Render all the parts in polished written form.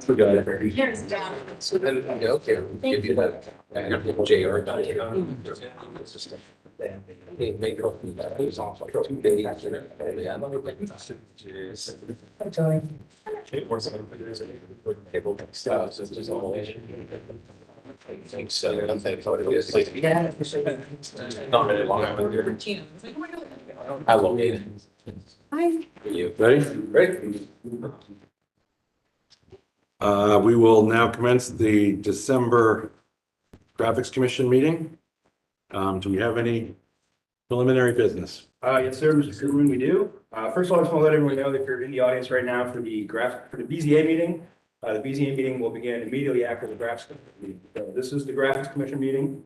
Forgot it. Here's down. So then, okay, we'll give you that. JR. Hey, make up that. It was off like 2 days. Yeah, I'm like, I'm telling. Table stuff, so it's just all. I think so. I thought it was. Yeah. Not really long. I love it. Hi. You ready? Ready? We will now commence the December Graphics Commission meeting. Do we have any preliminary business? Yes, sir, Mr. Cooperman, we do. First of all, I just want to let everyone know that if you're in the audience right now for the BZA meeting, the BZA meeting will begin immediately after the graphics meeting. So this is the Graphics Commission meeting.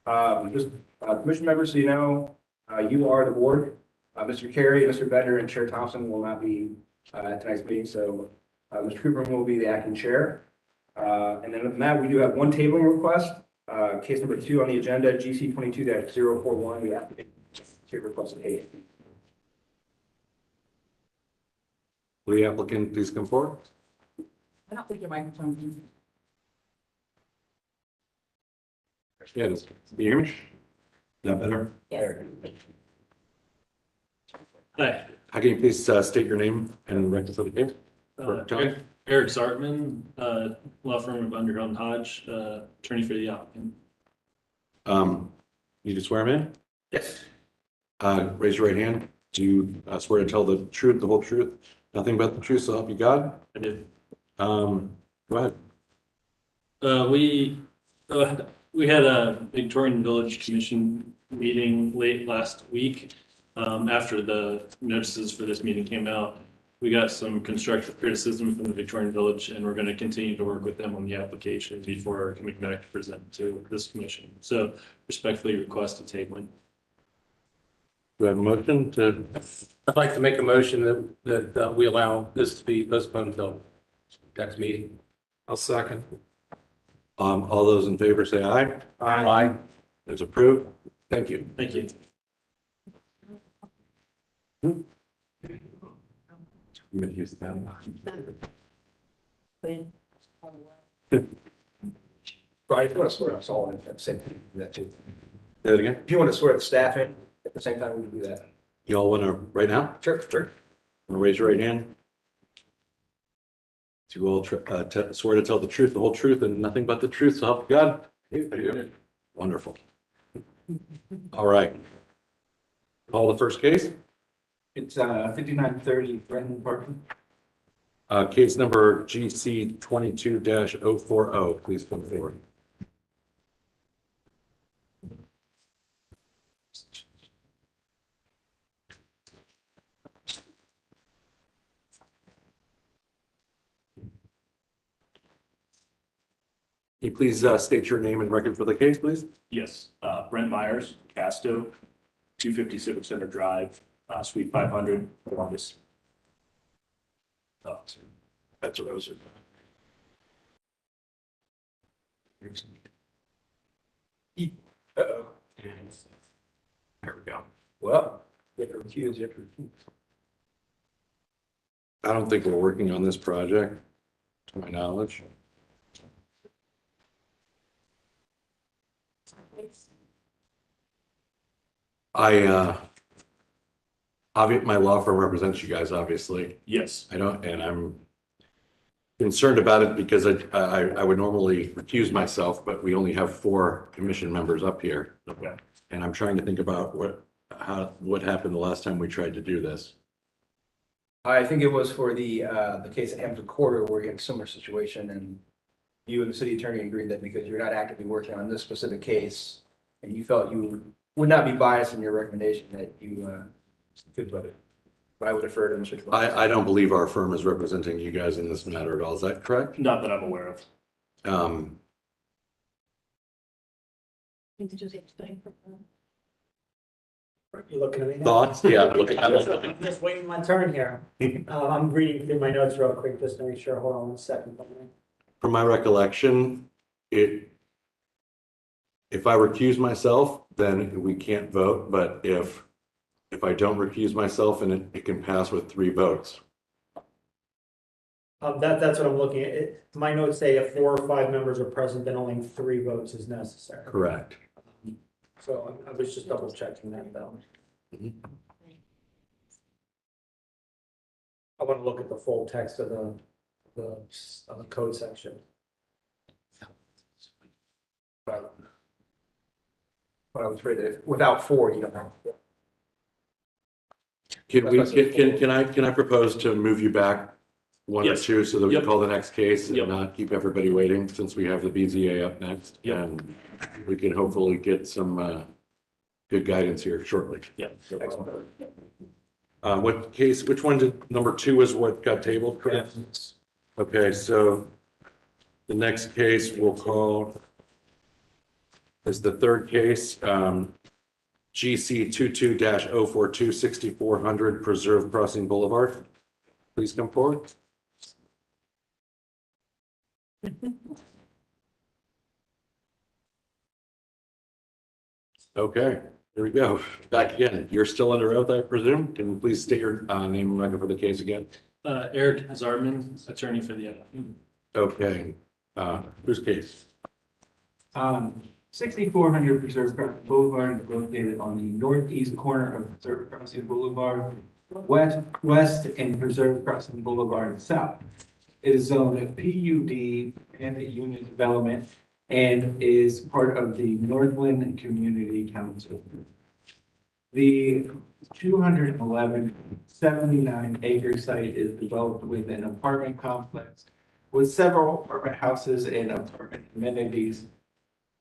Commission members, so you know, you are the board. Mr. Carey, Mr. Bender, and Chair Thompson will not be at tonight's meeting, so Mr. Cooperman will be the acting chair. And then other than that, we do have one tabling request. Case number 2 on the agenda, GC 22-041. We have to request A. Will the applicant please come forward? I don't think your microphone. Yeah, can you hear me? Is that better? Yes. Hi, How can you please state your name and record for the case? Eric Zartman, law firm of Underhill and Hodge, attorney for the applicant. You just swear him in? Yes. Raise your right hand. Do you swear to tell the truth, the whole truth, nothing but the truth, so help you God? I did. Go ahead. We had a Victorian Village Commission meeting late last week. After the notices for this meeting came out, we got some constructive criticism from the Victorian Village, and we're going to continue to work with them on the application before coming back to present to this commission. So respectfully request a tabling. Do I have a motion to? I'd like to make a motion that we allow this to be postponed until next meeting. I'll second. All those in favor say aye. Aye. It's approved. Thank you. Thank you. I'm gonna use that. Right, if you want to swear us all in at the same time, do that too. Say that again. If you want to swear the staff in at the same time, we can do that. You all want to right now? Sure, sure. Raise your right hand. Do you all swear to tell the truth, the whole truth, and nothing but the truth, so help you God? Wonderful. All right. Call the first case. It's 5930 Brendan Parkin. Case number GC 22-040. Please come forward. Can you please state your name and record for the case, please? Yes, Brent Myers, Casto, 250 Civic Center Drive, Suite 500, Columbus. That's what I was. Uh-oh. There we go. Well, you have to recuse, you have to recuse. I don't think we're working on this project, to my knowledge. My law firm represents you guys, obviously. Yes, I don't, and I'm concerned about it because I would normally recuse myself, but we only have 4 commission members up here. okay. And I'm trying to think about what happened the last time we tried to do this. I think it was for the case at Hampton Quarter where you had a similar situation and you and the city attorney agreed that because you're not actively working on this specific case and you felt you would not be biased in your recommendation that you could vote it. But I would defer to Mr. Schwartz. I don't believe our firm is representing you guys in this matter at all. Is that correct? Not that I'm aware of. You looking at me now? Thoughts? Yeah. I'm just waiting my turn here. I'm reading through my notes real quick just to make sure. Hold on one second. From my recollection, if I recuse myself, then we can't vote, but if I don't recuse myself, and it can pass with 3 votes. That's what I'm looking at. My notes say if 4 or 5 members are present, then only 3 votes is necessary. Correct. So I was just double checking that though. Mhm. I want to look at the full text of the code section. But I was afraid that without 4, you don't have. Can I propose to move you back one or Yes. two so that we can Yep. call the next case and Yep. not keep everybody waiting since we have the BZA up next? Yep. And we can hopefully get some good guidance here shortly. Yeah. Excellent. What case, which one did, number 2 is what got tabled, correct? Okay, so the next case we'll call is the third case, GC 22-042 6400 Preserve Crossing Boulevard. Please come forward. Okay, here we go. Back again. You're still under oath, I presume. Can you please state your name and record for the case again? Eric Zarman, attorney for the applicant. Okay, whose case? 6400 Preserve Crossing Boulevard is located on the northeast corner of Preserve Crossing Boulevard, west and Preserve Crossing Boulevard south. It is zoned PUD and a unit development and is part of the Northland Community Council. The 279 acre site is developed with an apartment complex with several apartment houses and apartment amenities,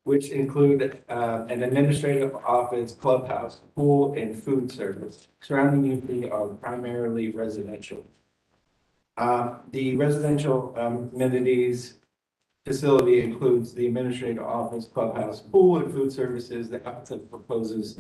which include an administrative office, clubhouse, pool, and food service. Surrounding unity are primarily residential. The residential amenities facility includes the administrative office, clubhouse, pool, and food services. The applicant proposes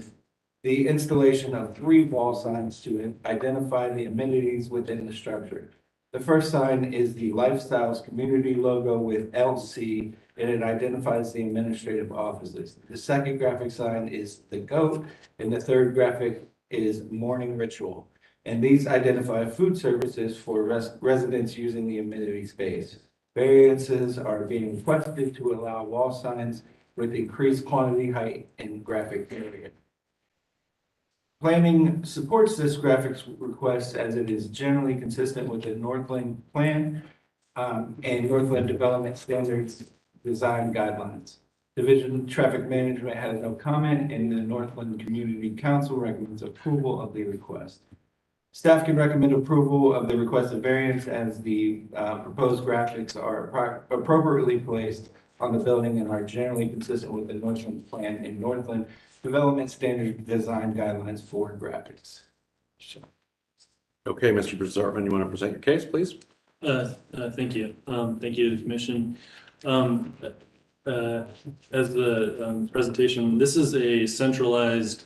the installation of 3 wall signs to identify the amenities within the structure. The first sign is the Lifestyles Community logo with LC, and it identifies the administrative offices. The second graphic sign is the goat, and the third graphic is morning ritual. And these identify food services for residents using the amenity space. Variances are being requested to allow wall signs with increased quantity, height, and graphic area. Planning supports this graphics request as it is generally consistent with the Northland Plan and Northland Development Standards Design Guidelines. Division of Traffic Management has no comment, and the Northland Community Council recommends approval of the request. Staff can recommend approval of the requested variance as the proposed graphics are appropriately placed on the building and are generally consistent with the Northland Plan and Northland Development Standard Design Guidelines for graphics. Okay, Mr. Zartman, you want to present your case, please? Thank you. Thank you to the commission. As the presentation, this is a centralized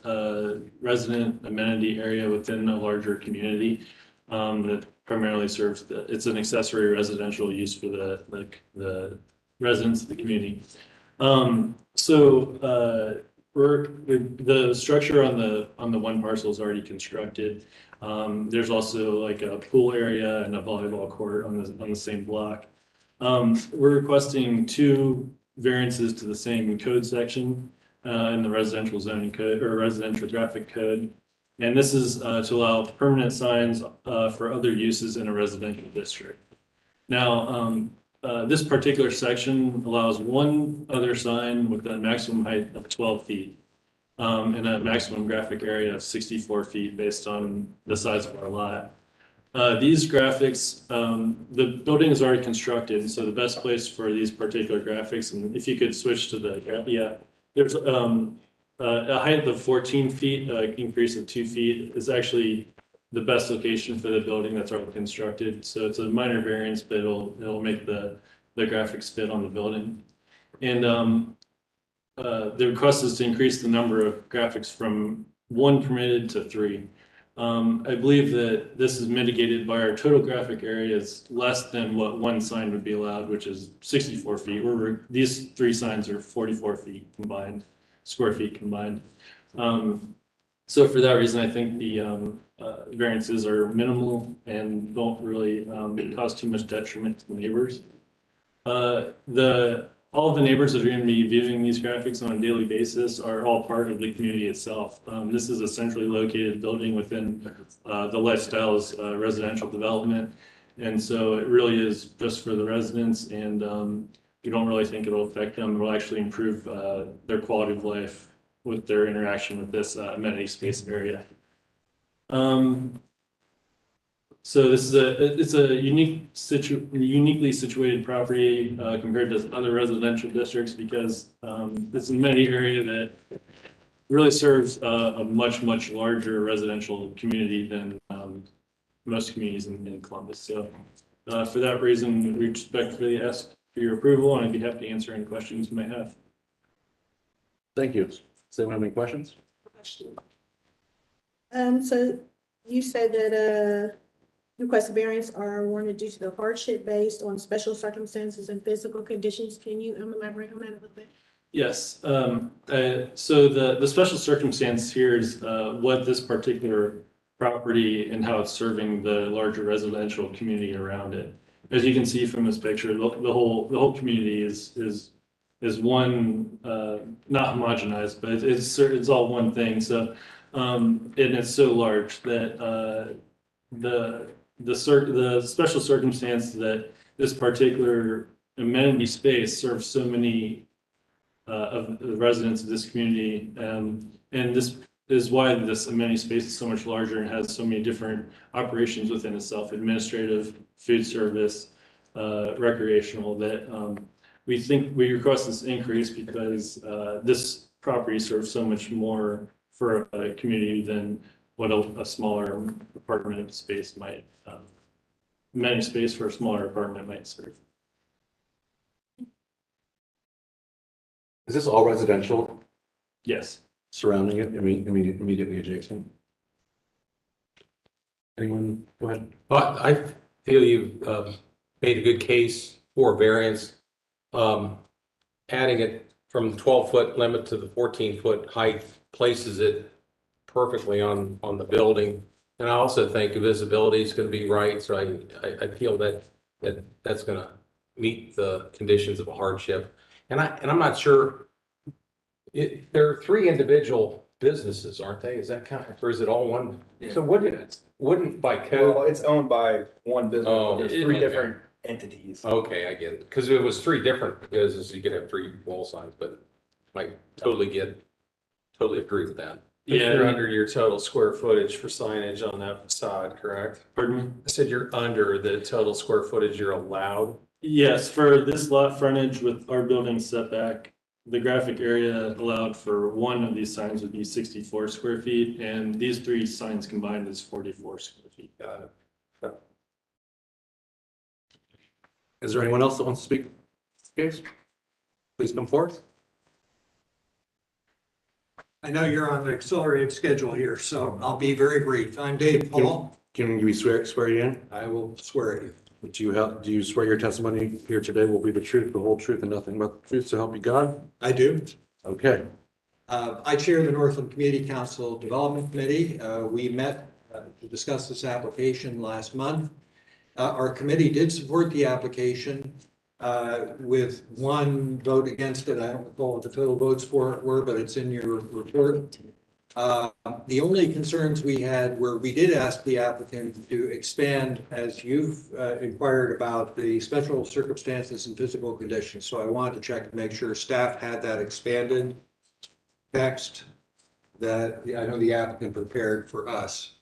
resident amenity area within a larger community that primarily serves it's an accessory residential use for the residents of the community. The structure on the one parcel is already constructed. There's also like a pool area and a volleyball court on the same block. We're requesting 2 variances to the same code section in the residential zoning code or residential graphic code. And this is to allow permanent signs for other uses in a residential district. Now, this particular section allows 1 other sign with a maximum height of 12 feet and a maximum graphic area of 64 feet based on the size of our lot. These graphics, the building is already constructed, so the best place for these particular graphics, and if you could switch to there's a height of 14 feet, increase of 2 feet is actually the best location for the building that's already constructed. So it's a minor variance, but it'll make the graphics fit on the building. And the request is to increase the number of graphics from 1 permitted to 3. I believe that this is mitigated by our total graphic area is less than what 1 sign would be allowed, which is 64 feet. These 3 signs are 44 feet combined, square feet combined. So for that reason, I think the variances are minimal and don't really cause too much detriment to the neighbors. All of the neighbors that are going to be viewing these graphics on a daily basis are all part of the community itself. This is a centrally located building within the Lifestyles residential development. And so it really is just for the residents, and we don't really think it'll affect them. It will actually improve their quality of life with their interaction with this amenity space area. So this is it's a uniquely situated property compared to other residential districts because it's an amenity area that really serves a much larger residential community than most communities in Columbus. So for that reason, we respectfully ask for your approval, and I'd be happy to answer any questions you might have. Thank you. Does anyone have any questions? So you said that, request variance are warranted due to the hardship based on special circumstances and physical conditions. Can you elaborate on that a little bit? Yes, so the special circumstance here is what this particular property and how it's serving the larger residential community around it. As you can see from this picture, the whole community is one, not homogenized, but it's all one thing. So and it's so large that the special circumstance that this particular amenity space serves so many of the residents of this community, and this is why this amenity space is so much larger and has so many different operations within itself: administrative, food service, recreational. That we think we request this increase because this property serves so much more for a community than what a smaller apartment space might, amenity space for a smaller apartment might serve. Is this all residential Yes. surrounding it? I mean, immediately adjacent? Anyone? Go ahead. But I feel you've made a good case for variance. Adding it from the 12-foot limit to the 14-foot height places it perfectly on the building. And I also think visibility is going to be right, so I feel that's going to meet the conditions of a hardship. And I'm not sure, there are three individual businesses, aren't they? Is that kind of, or is it all one? So wouldn't by Well, code? it's owned by one business, Oh, but there's okay. three different entities. Okay, I get it. Because if it was three different businesses, you could have three wall signs, but I totally agree with that. Yeah. You're under your total square footage for signage on that facade, correct? Pardon me? I said you're under the total square footage you're allowed. Yes, for this lot frontage with our building setback, the graphic area allowed for one of these signs would be 64 square feet, and these three signs combined is 44 square feet. Got it. Is there anyone else that wants to speak? Case? Please come forth. I know you're on an accelerated schedule here, so I'll be very brief. I'm Dave Paul. Can we swear you in? I will swear at you. Do you swear your testimony here today will be the truth, the whole truth, and nothing but the truth, so help you God? I do. Okay. I chair the Northland Community Council Development Committee. We met to discuss this application last month. Our committee did support the application with one vote against it. I don't recall what the total votes for it were, but it's in your report. The only concerns we had were we did ask the applicant to expand, as you've inquired about, the special circumstances and physical conditions. So I wanted to check to make sure staff had that expanded text that I know the applicant prepared for us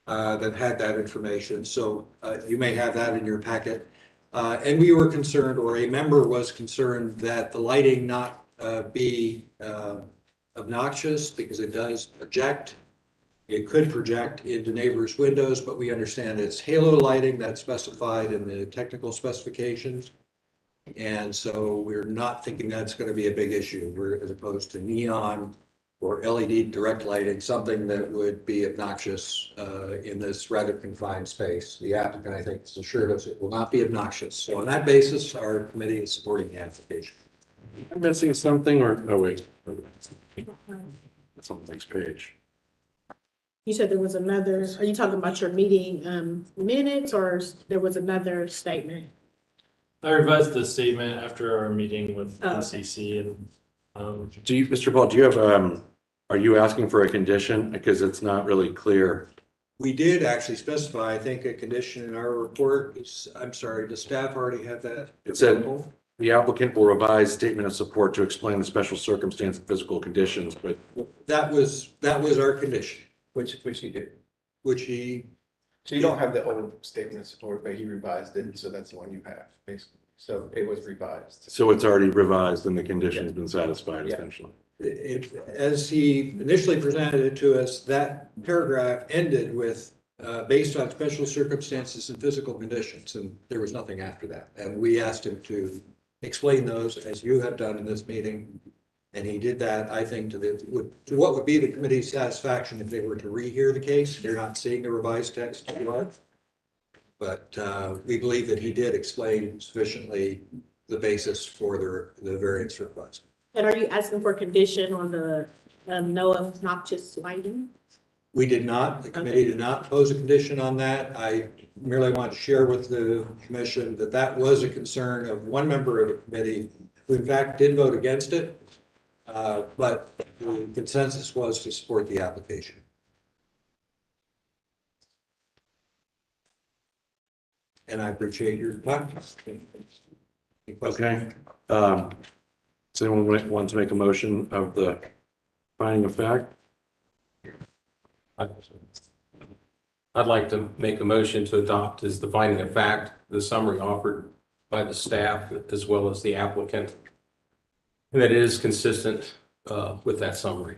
that had that information. So you may have that in your packet. And we were concerned, or a member was concerned, that the lighting not be obnoxious because it does project. It could project into neighbors' windows, but we understand it's halo lighting that's specified in the technical specifications. And so we're not thinking that's going to be a big issue. We're, as opposed to neon or LED direct lighting, something that would be obnoxious in this rather confined space. The applicant, I think, has assured us it will not be obnoxious. So on that basis, our committee is supporting the application. I'm missing something or, oh wait. That's on the next page. You said there was another, are you talking about your meeting, minutes, or there was another statement? I revised the statement after our meeting with Oh. NCC and, Do you, Mr. Paul, do you have, are you asking for a condition? Because it's not really clear. We did actually specify, I think, a condition in our report. I'm sorry, does staff already have that? It said the applicant will revise statement of support to explain the special circumstance and physical conditions, but That was our condition, Which he did. which he, So you don't have the old statement of support, but he revised it, so that's the one you have, basically. So it was revised. so it's already revised and the condition's been satisfied Yeah. essentially. as he initially presented it to us, that paragraph ended with, based on special circumstances and physical conditions, and there was nothing after that. And we asked him to explain those as you have done in this meeting. And he did that, I think, to what would be the committee's satisfaction if they were to rehear the case. They're not seeing the revised text. But we believe that he did explain sufficiently the basis for the variance request. And are you asking for condition on the, no obnoxious lighting? We did not, the committee did not pose a condition on that. I merely want to share with the commission that that was a concern of one member of the committee who in fact did vote against it. But the consensus was to support the application. And I appreciate your time. Okay. Does anyone want to make a motion of the finding of fact? I'd like to make a motion to adopt as the finding of fact, the summary offered by the staff as well as the applicant. And that it is consistent with that summary.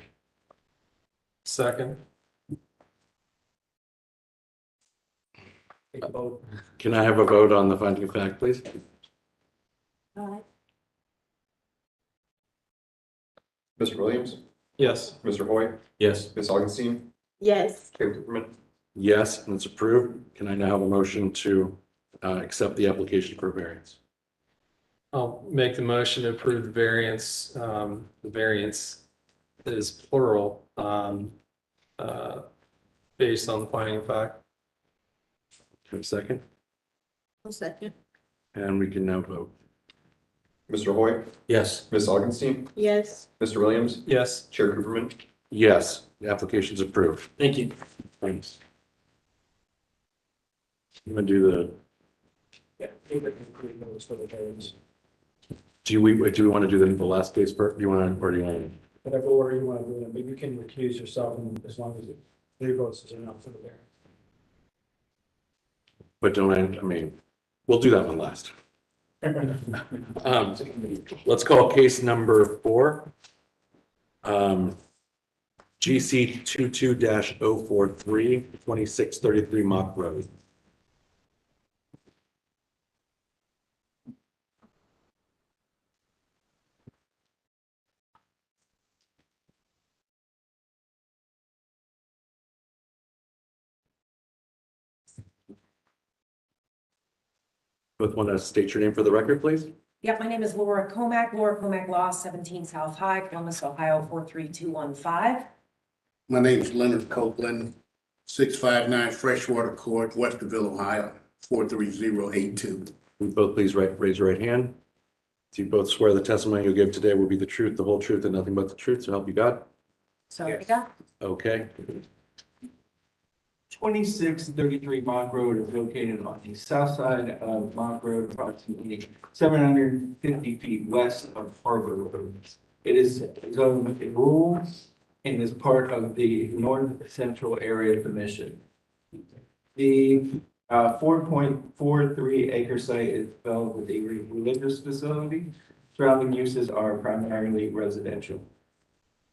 Second. Can I have a vote on the finding of fact, please? Mr. Williams, Yes. Mr. Hoy, Yes. Ms. Augustine, Yes. Caleb Cooperman. Yes, and it's approved. Can I now have a motion to accept the application for variance? I'll make the motion to approve the variance. The variance is plural, based on the finding of fact. Have a second? One second. And we can now vote. Mr. Hoy, Yes. Ms. Augustine, Yes. Mr. Williams, Yes. Chair Cooperman. Yes, the application's approved. thank you. Thanks. I'm gonna do the, do we want to do the last case first? Do you want to, or do you want? Whatever order you want to do it, but you can recuse yourself as long as 3 votes is enough for the variance. But don't I mean, we'll do that one last. Let's call case number 4. GC 22-043, 2633 Mock Road. Both want to state your name for the record, please? Yep, my name is Laura Comack Law, 17 South High, Columbus, Ohio, 43215. My name is Leonard Copeland, 659 Freshwater Court, Westerville, Ohio, 43082. Will you both please raise your right hand? Do you both swear the testimony you'll give today will be the truth, the whole truth, and nothing but the truth, so help you God? So, yeah. Okay. 2633 Mock Road is located on the south side of Mock Road, approximately 750 feet west of Harbor Road. It is zoned rural and is part of the North Central Area Commission. The 4.43 acre site is developed with a religious facility. Surrounding uses are primarily residential.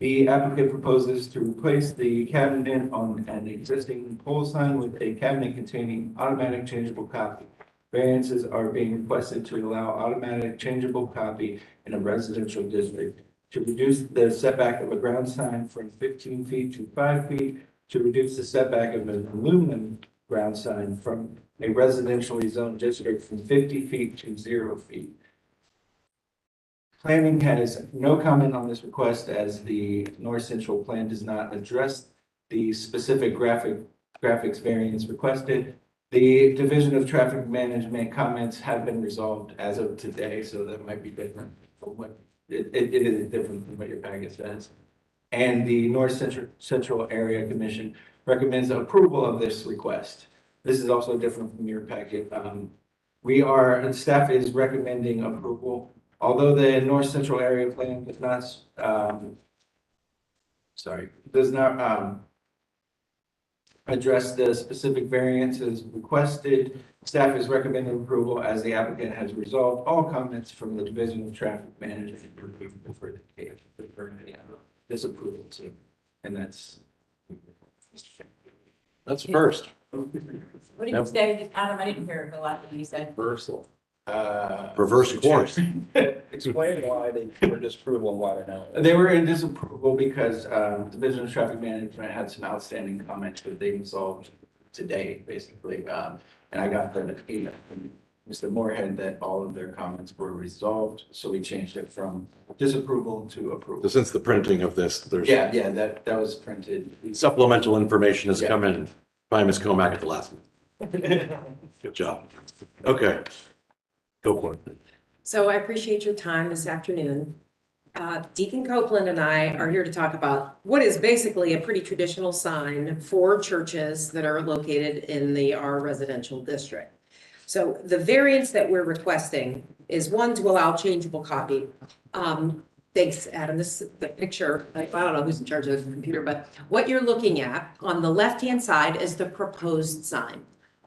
The applicant proposes to replace the cabinet on an existing pole sign with a cabinet containing automatic changeable copy. Variances are being requested to allow automatic changeable copy in a residential district, to reduce the setback of a ground sign from 15 feet to 5 feet, to reduce the setback of an aluminum ground sign from a residentially zoned district from 50 feet to 0 feet. Planning has no comment on this request as the North Central Plan does not address the specific graphics variance requested. The Division of Traffic Management comments have been resolved as of today, so that might be different from what, it is different from what your packet says. And the North Central Area Commission recommends approval of this request. This is also different from your packet. Staff is recommending approval, although the North Central Area Plan does not address the specific variances requested. Staff is recommending approval as the applicant has resolved all comments from the Division of Traffic Management for disapproval too. And that's first. What did you say, Adam? I didn't hear a lot that you said. Reversal. Reverse course. Explain why they were disapproval and why they're not. They were in disapproval because Division of Traffic Management had some outstanding comments that they resolved today, basically. And I got the email from Mr. Moorhead that all of their comments were resolved, so we changed it from disapproval to approval. Since the printing of this, there's Yeah, that was printed. supplemental information has come in by Ms. Comack at the last minute. Good job. Okay. Go for it. So I appreciate your time this afternoon. Deacon Copeland and I are here to talk about what is basically a pretty traditional sign for churches that are located in the R residential district. So the variance that we're requesting is one, to allow changeable copy. Thanks, Adam. This is the picture. I don't know who's in charge of the computer, but what you're looking at on the left-hand side is the proposed sign.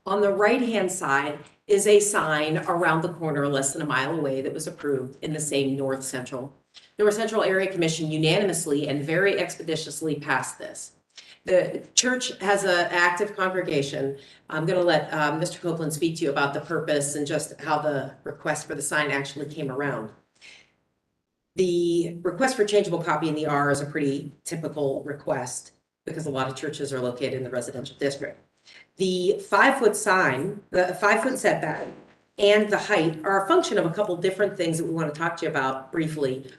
On the right-hand side is a sign around the corner less than a mile away that was approved in the same North Central Area Commission unanimously and very expeditiously passed this. The church has an active congregation. I'm going to let Mr. Copeland speak to you about the purpose and just how the request for the sign actually came around. The request for changeable copy in the R is a pretty typical request because a lot of churches are located in the residential district. The 5-foot sign, the 5-foot setback, and the height are a function of a couple different things that we want to talk to you about briefly.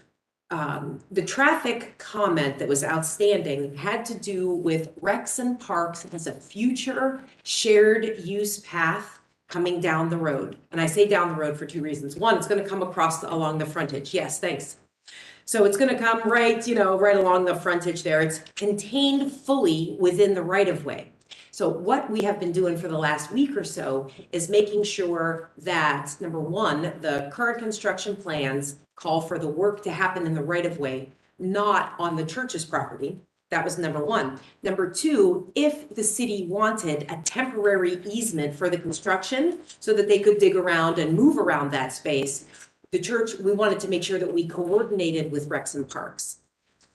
The traffic comment that was outstanding had to do with Rex and Parks as a future shared use path coming down the road. And I say down the road for two reasons. One, it's going to come across along the frontage. Yes, thanks. So it's going to come right along the frontage there. It's contained fully within the right of way. So what we have been doing for the last week or so is making sure that, number one, the current construction plans call for the work to happen in the right of way, not on the church's property. That was number one. Number two, if the city wanted a temporary easement for the construction so that they could dig around and move around that space, the church, we wanted to make sure that we coordinated with Rex and Parks.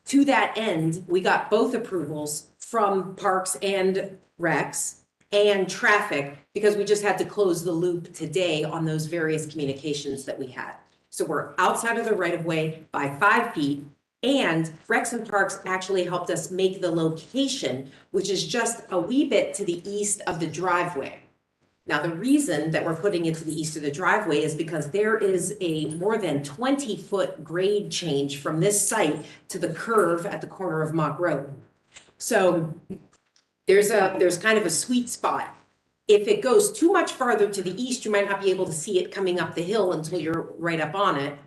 To that end, we got both approvals from Parks and Rex and traffic because we just had to close the loop today on those various communications that we had. So we're outside of the right of way by 5 feet, and Rex and Parks actually helped us make the location, which is just a wee bit to the east of the driveway. Now, the reason that we're putting it to the east of the driveway is because there is a more than 20-foot grade change from this site to the curve at the corner of Mock Road. So there's kind of a sweet spot. If it goes too much farther to the east, you might not be able to see it coming up the hill until you're right up on it.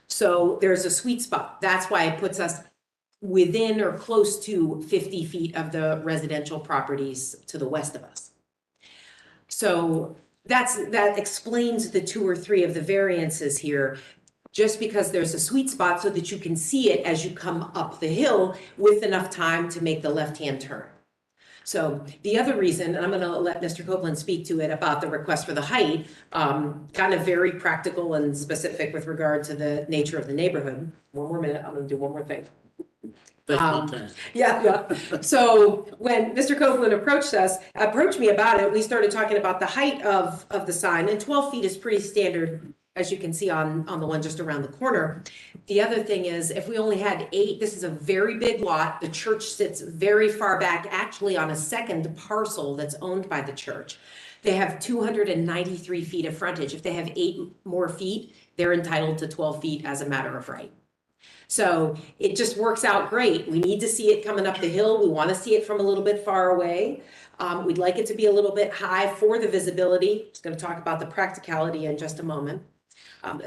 So there's a sweet spot. That's why it puts us within or close to 50 feet of the residential properties to the west of us. So that explains the 2 or 3 of the variances here, just because there's a sweet spot so that you can see it as you come up the hill with enough time to make the left-hand turn. So the other reason, and I'm going to let Mr. Copeland speak to it about the request for the height, kind of very practical and specific with regard to the nature of the neighborhood. One more minute, I'm going to do one more thing. Yeah. So when Mr. Copeland approached me about it, we started talking about the height of the sign, and 12 feet is pretty standard, as you can see on the one just around the corner. The other thing is, if we only had 8, this is a very big lot. The church sits very far back, actually on a second parcel that's owned by the church. They have 293 feet of frontage. If they have 8 more feet, they're entitled to 12 feet as a matter of right. So it just works out great. We need to see it coming up the hill. We want to see it from a little bit far away. We'd like it to be a little bit high for the visibility. Just going to talk about the practicality in just a moment.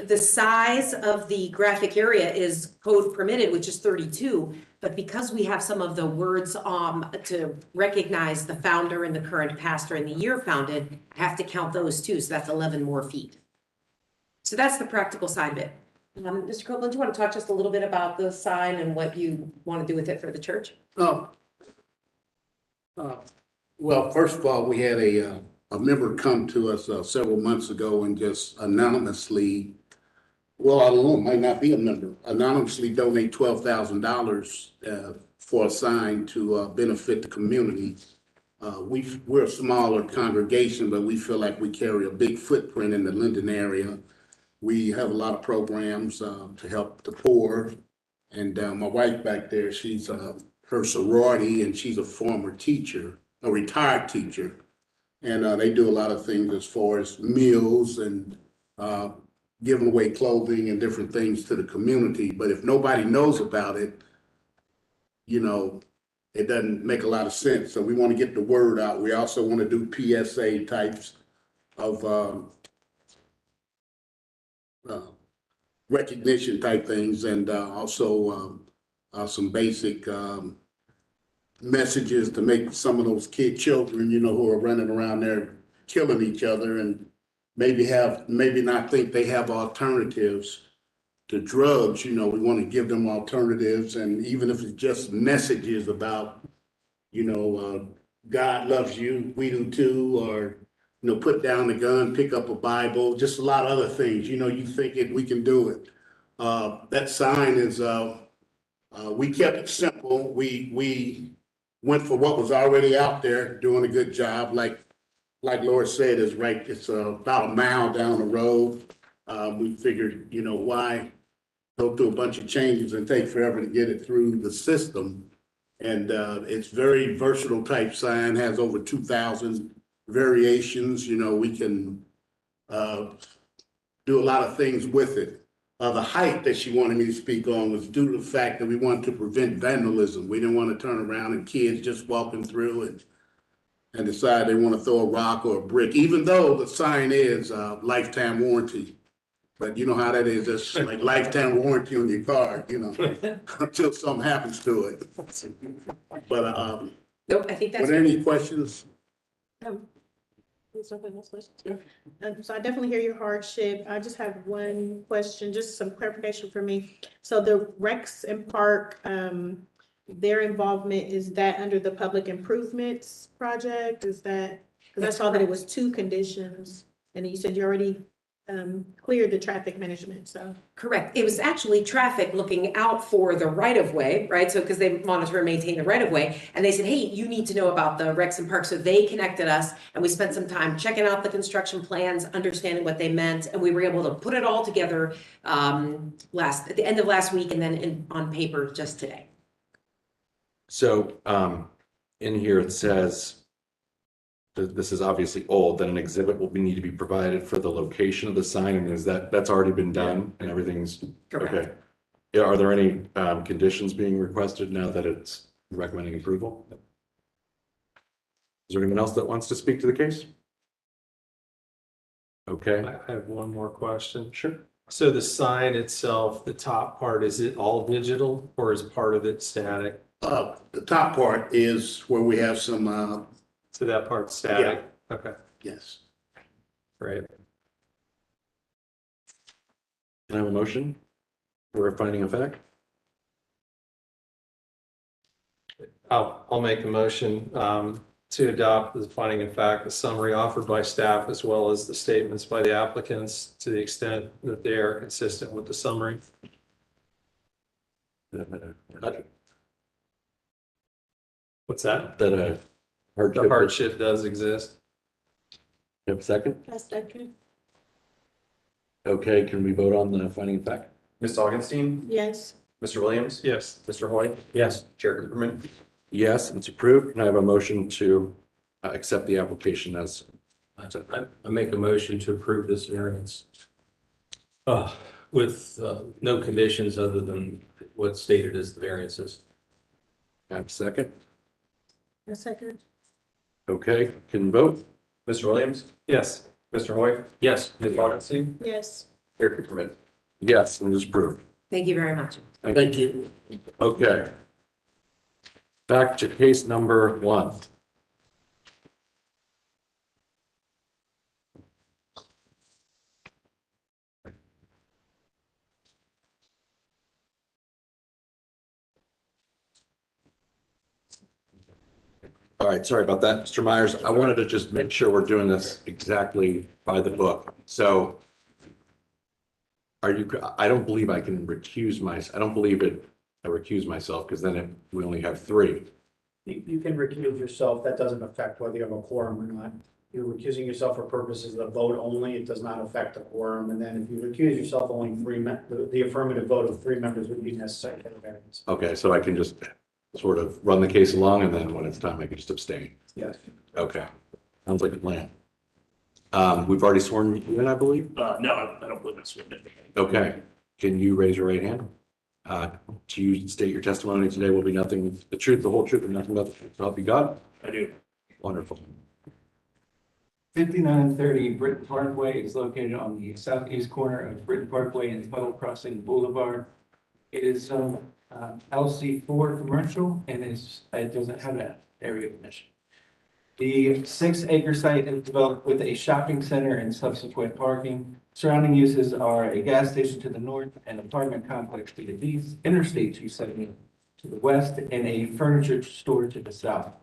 The size of the graphic area is code permitted, which is 32, but because we have some of the words to recognize the founder and the current pastor and the year founded, I have to count those too, so that's 11 more feet. So that's the practical side of it. Mr. Copeland, do you want to talk just a little bit about the sign and what you want to do with it for the church? Well, first of all, we had a member come to us several months ago and just anonymously, well, I don't know, it might not be a member, anonymously donate $12,000 for a sign to benefit the community. We're a smaller congregation, but we feel like we carry a big footprint in the Linden area. We have a lot of programs to help the poor. And my wife back there, she's her sorority, and she's a former teacher, a retired teacher. And they do a lot of things as far as meals and giving away clothing and different things to the community. But if nobody knows about it, you know, it doesn't make a lot of sense. So we want to get the word out. We also want to do PSA types of recognition type things, and also some basic messages to make some of those children, you know, who are running around there killing each other, and maybe not think they have alternatives to drugs. You know, we want to give them alternatives, and even if it's just messages about, you know, God loves you, we do too, or, you know, put down the gun, pick up a Bible, just a lot of other things. You know, you think we can do it. That sign is, we kept it simple. We went for what was already out there, doing a good job. Like Laura said, it's about a mile down the road. We figured, you know, why go through a bunch of changes and take forever to get it through the system. And it's very versatile type sign, has over 2,000 variations. You know, we can do a lot of things with it. The height that she wanted me to speak on was due to the fact that we wanted to prevent vandalism. We didn't want to turn around and kids just walking through and decide they want to throw a rock or a brick, even though the sign is lifetime warranty. But you know how that is, it's like lifetime warranty on your car, you know, until something happens to it. But Nope, I think that's. were there any questions? So I definitely hear your hardship. I just have one question, just some clarification for me. So the Rex and Park, their involvement, is that under the public improvements project? Is that, because I saw that it was 2 conditions, and you said you already cleared the traffic management, so. Correct. It was actually traffic looking out for the right of way, right? So, because they monitor and maintain the right of way. And they said, hey, you need to know about the Rex and Park. So they connected us, and we spent some time checking out the construction plans, understanding what they meant. And we were able to put it all together at the end of last week, and then on paper just today. So in here it says, this is obviously old, that an exhibit will need to be provided for the location of the sign, and that's already been done and everything's Correct. okay. Yeah, are there any conditions being requested now that it's recommending approval? Is there anyone else that wants to speak to the case? Okay. I have one more question. Sure. So the sign itself, the top part, is it all digital or is part of it static? The top part is where we have some, So that part's static? Okay, yes. great. Can I have a motion for a finding of fact? I'll make a motion to adopt the finding of fact, the summary offered by staff, as well as the statements by the applicants to the extent that they are consistent with the summary. What's that? That The hardship does exist. You have a second? A second. Okay, can we vote on the finding of fact? Ms. Augustine, Yes. Mr. Williams, Yes. Mr. Hoy, Yes. Chair Cooperman. Yes, it's approved. Can I have a motion to accept the application as? I make a motion to approve this variance. Oh, with no conditions other than what's stated as the variances. Have a second? A second. Okay, can vote? Mr. Williams? Yes. Mr. Hoy? Yes. Ms. Augustine? Yes. Mayor Cooperman? Yes, and it is approved. Thank you very much. Thank you. Okay. Back to case number 1. All right, sorry about that, Mr. Myers. I wanted to just make sure we're doing this exactly by the book. So I don't believe I can recuse myself. I don't believe I recuse myself because then we only have 3. You can recuse yourself. That doesn't affect whether you have a quorum or not. You're recusing yourself for purposes of the vote only. It does not affect the quorum. And then if you recuse yourself, only the affirmative vote of 3 members would be necessary for the variance. Okay, so I can just sort of run the case along and then when it's time, I can just abstain. Yes. Okay, sounds like a plan. We've already sworn you in, I believe? No, I don't believe that's what it. Okay, can you raise your right hand? Do you state your testimony today will be nothing, the truth, the whole truth, and nothing but the truth, so help you God? I do. Wonderful. 5930 Britton Parkway is located on the southeast corner of Britton Parkway and Tuttle Crossing Boulevard. It is LC4 commercial and it doesn't have an area permission. The 6-acre site is developed with a shopping center and subsequent parking. Surrounding uses are a gas station to the north, an apartment complex to the east, Interstate 270 to the west, and a furniture store to the south.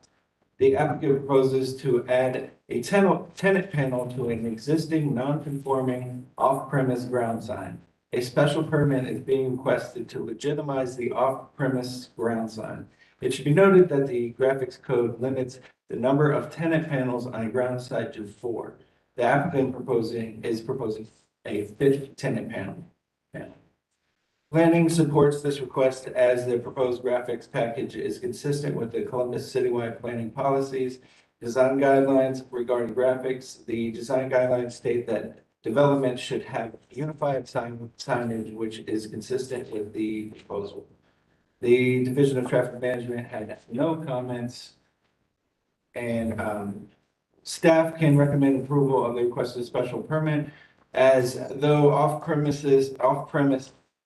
The applicant proposes to add a tenant panel to an existing non-conforming off-premise ground sign. A special permit is being requested to legitimize the off-premise ground sign. It should be noted that the graphics code limits the number of tenant panels on a ground site to 4. The applicant is proposing a 5th tenant panel. Planning supports this request as the proposed graphics package is consistent with the Columbus citywide planning policies, design guidelines regarding graphics. The design guidelines state that development should have unified signage, which is consistent with the proposal. The Division of Traffic Management had no comments. And staff can recommend approval of the requested special permit as though off-premise,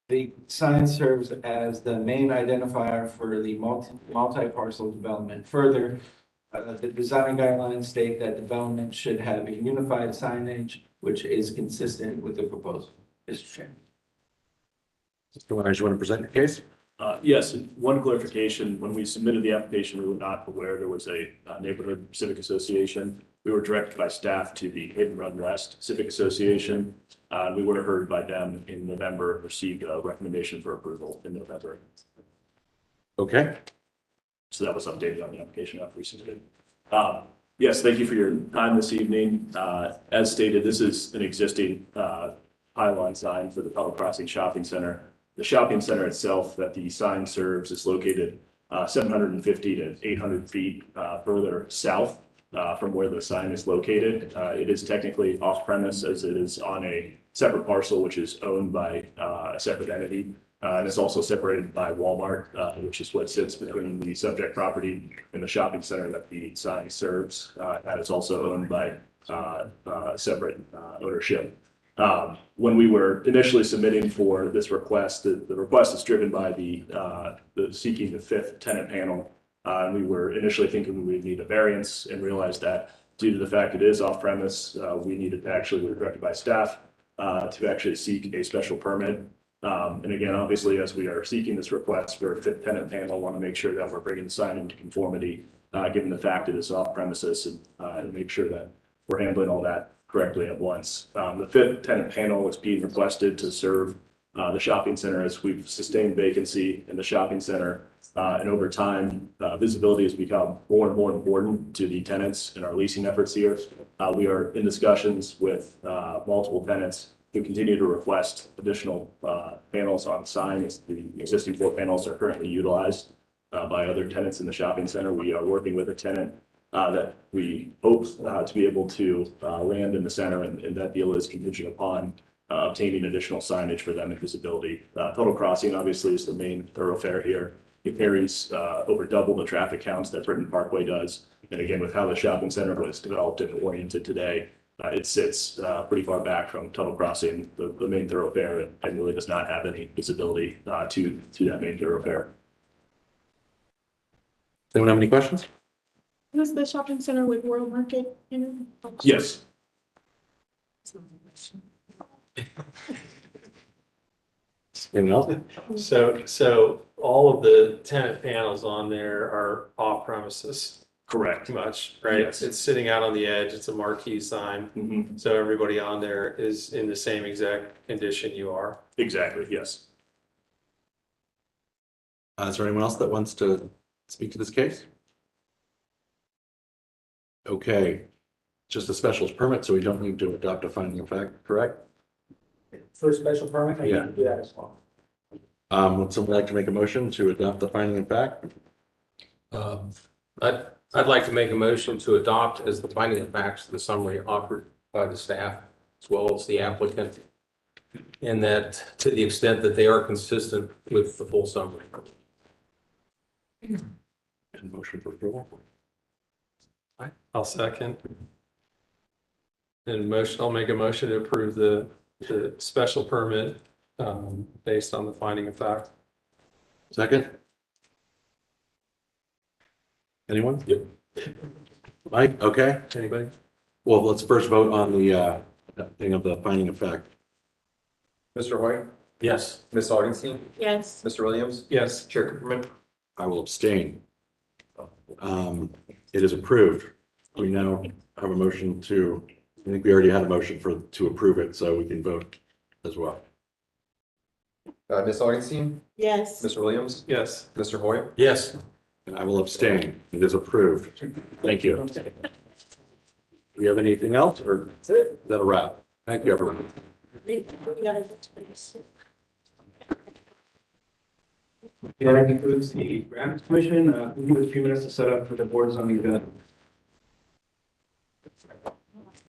the sign serves as the main identifier for the multi-parcel development. Further, the design guidelines state that development should have a unified signage, which is consistent with the proposal. Mr. Chairman. Mr. Myers, you want to present your case? Yes, and one clarification, when we submitted the application, we were not aware there was a neighborhood civic association. We were directed by staff to the Hayden Run West Civic Association. We were heard by them in November, received a recommendation for approval in November. Okay. So that was updated on the application after we submitted. Yes, thank you for your time this evening. As stated, this is an existing pylon sign for the Tuttle Crossing Shopping Center. The shopping center itself that the sign serves is located 750 to 800 feet further south from where the sign is located. It is technically off premise as it is on a separate parcel, which is owned by a separate entity. And it's also separated by Walmart, which is what sits between the subject property and the shopping center that the sign serves. That is also owned by separate ownership. When we were initially submitting for this request, the request is driven by the seeking the 5th tenant panel. We were initially thinking we would need a variance and realized that due to the fact it is off premise, we needed to actually, we were directed by staff to actually seek a special permit. And again, obviously, as we are seeking this request for a 5th tenant panel, I want to make sure that we're bringing the sign into conformity, given the fact it is off premises and make sure that we're handling all that correctly at once. The 5th tenant panel is being requested to serve the shopping center as we've sustained vacancy in the shopping center. And over time, visibility has become more and more important to the tenants in our leasing efforts here. We are in discussions with multiple tenants who continue to request additional panels on signs. The existing 4 panels are currently utilized by other tenants in the shopping center. We are working with a tenant that we hope to be able to land in the center, and that deal is contingent upon obtaining additional signage for them and visibility. Tuttle Crossing obviously is the main thoroughfare here. It carries over double the traffic counts that Britton Parkway does. And again, with how the shopping center was developed and oriented today, it sits pretty far back from Tuttle Crossing, the main thoroughfare, and really does not have any visibility to that main thoroughfare. Anyone have any questions? Is the shopping center with World Market in? Yes. Anyone else? So all of the tenant panels on there are off premises, Correct. pretty much, right? Yes. It's sitting out on the edge, it's a marquee sign, Mhm. so everybody on there is in the same exact condition you are. Exactly, yes. Is there anyone else that wants to speak to this case? Okay, just a special permit, so we don't need to adopt a finding of fact, correct? For a special permit, I Yeah. can do that as well. Would someone like to make a motion to adopt the finding of fact? I'd like to make a motion to adopt as the finding of facts the summary offered by the staff as well as the applicant. And that to the extent that they are consistent with the full summary. And motion for approval? I'll second. And I'll make a motion to approve the special permit based on the finding of fact. Second? Anyone? Yep. Mike, okay? Anybody? Well, let's first vote on the thing of the finding of fact. Mr. White, Yes. Ms. Augustine, Yes. Mr. Williams, Yes. Chair Cooperman. I will abstain. It is approved. We now have a motion to, I think we already had a motion to approve it, so we can vote as well. Ms. Augustine, Yes. Mr. Williams, Yes. Mr. Hoyle. Yes. And I will abstain. It is approved. Thank you. Do we have anything else, or is that a wrap? Thank you, everyone. Yeah, that concludes the Grants Commission. We'll give it a few minutes to set up for the board zoning event.